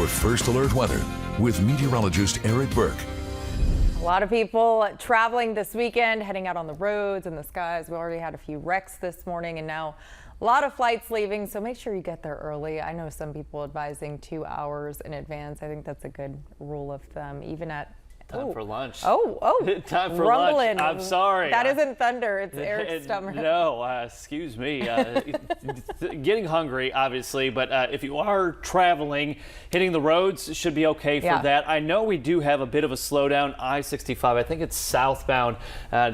your First Alert weather with meteorologist Eric Burke. A lot of people traveling this weekend, heading out on the roads and the skies. We already had a few wrecks this morning and now a lot of flights leaving, so make sure you get there early. I know some people advising 2 hours in advance. I think that's a good rule of thumb, even at Time for lunch. Time for rumbling. lunch. I'm sorry. That isn't thunder. It's Eric's stomach. No, excuse me. Getting hungry, obviously, but if you are traveling, hitting the roads should be okay for that. I know we do have a bit of a slowdown. I-65, I think it's southbound,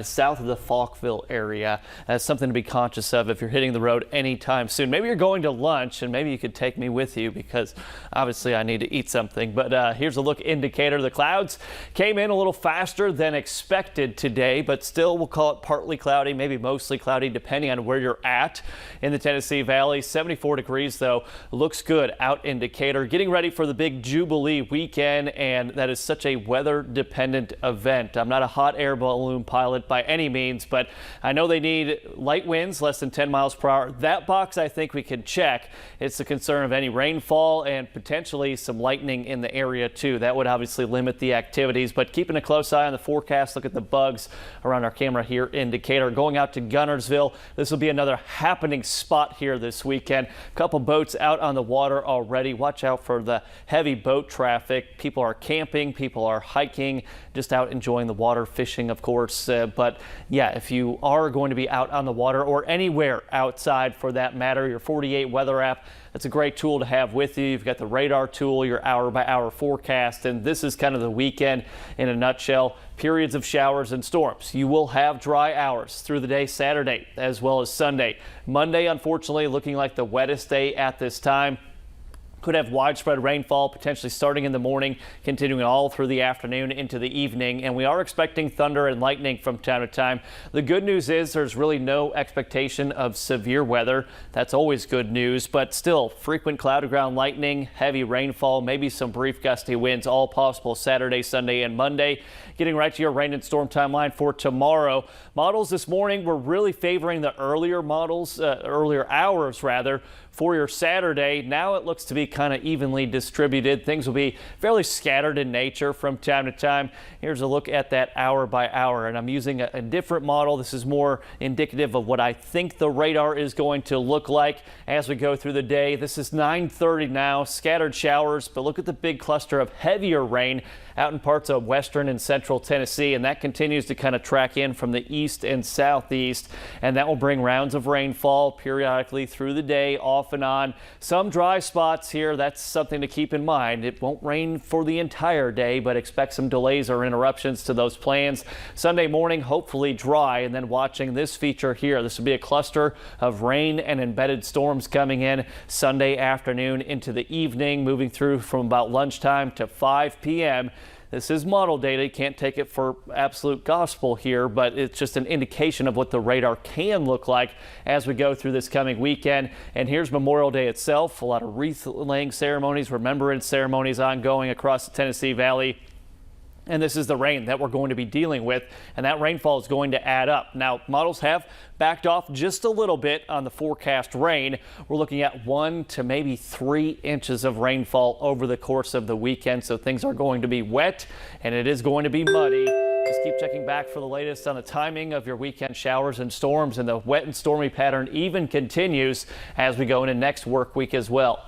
south of the Falkville area. That's something to be conscious of if you're hitting the road anytime soon. Maybe you're going to lunch, and maybe you could take me with you because obviously I need to eat something. But here's a look indicator. The clouds came in a little faster than expected today, but still we'll call it partly cloudy, maybe mostly cloudy, depending on where you're at in the Tennessee Valley. 74 degrees though, looks good out indicator. Getting ready for the big Jubilee weekend, and that is such a weather dependent event. I'm not a hot air balloon pilot by any means, but I know they need light winds, less than 10 miles per hour. That box I think we can check. It's the concern of any rainfall and potentially some lightning in the area too. That would obviously limit the activities, but keeping a close eye on the forecast. Look at the bugs around our camera here indicator. Going out to Guntersville, this will be another happening spot here this weekend. A couple boats out on the water already. Watch out for the heavy boat traffic. People are camping, people are hiking, just out enjoying the water, fishing of course. But yeah, if you are going to be out on the water or anywhere outside for that matter, your 48 weather app, that's a great tool to have with you. You've got the radar tool, your hour-by-hour forecast, and this is kind of the weekend in a nutshell. Periods of showers and storms. You will have dry hours through the day Saturday as well as Sunday. Monday, unfortunately, looking like the wettest day at this time. Could have widespread rainfall, potentially starting in the morning, continuing all through the afternoon into the evening. And we are expecting thunder and lightning from time to time. The good news is there's really no expectation of severe weather. That's always good news, but still frequent cloud to ground lightning, heavy rainfall, maybe some brief gusty winds, all possible Saturday, Sunday, and Monday. Getting right to your rain and storm timeline for tomorrow. Models this morning were really favoring the earlier hours for your Saturday. Now it looks to be kind of evenly distributed. Things will be fairly scattered in nature from time to time. Here's a look at that hour by hour, and I'm using a different model. This is more indicative of what I think the radar is going to look like as we go through the day. This is 9:30 now, scattered showers, but look at the big cluster of heavier rain out in parts of western and central Tennessee, and that continues to kind of track in from the east and southeast, and that will bring rounds of rainfall periodically through the day, off and on. Some dry spots here, that's something to keep in mind. It won't rain for the entire day, but expect some delays or interruptions to those plans. Sunday morning, hopefully dry, and then watching this feature here. This will be a cluster of rain and embedded storms coming in Sunday afternoon into the evening, moving through from about lunchtime to 5 p.m. This is model data. You can't take it for absolute gospel here, but it's just an indication of what the radar can look like as we go through this coming weekend. And here's Memorial Day itself. A lot of wreath-laying ceremonies, remembrance ceremonies ongoing across the Tennessee Valley. And this is the rain that we're going to be dealing with, and that rainfall is going to add up. Now, models have backed off just a little bit on the forecast rain. We're looking at 1 to maybe 3 inches of rainfall over the course of the weekend, so things are going to be wet, and it is going to be muddy. Just keep checking back for the latest on the timing of your weekend showers and storms, and the wet and stormy pattern even continues as we go into next work week as well.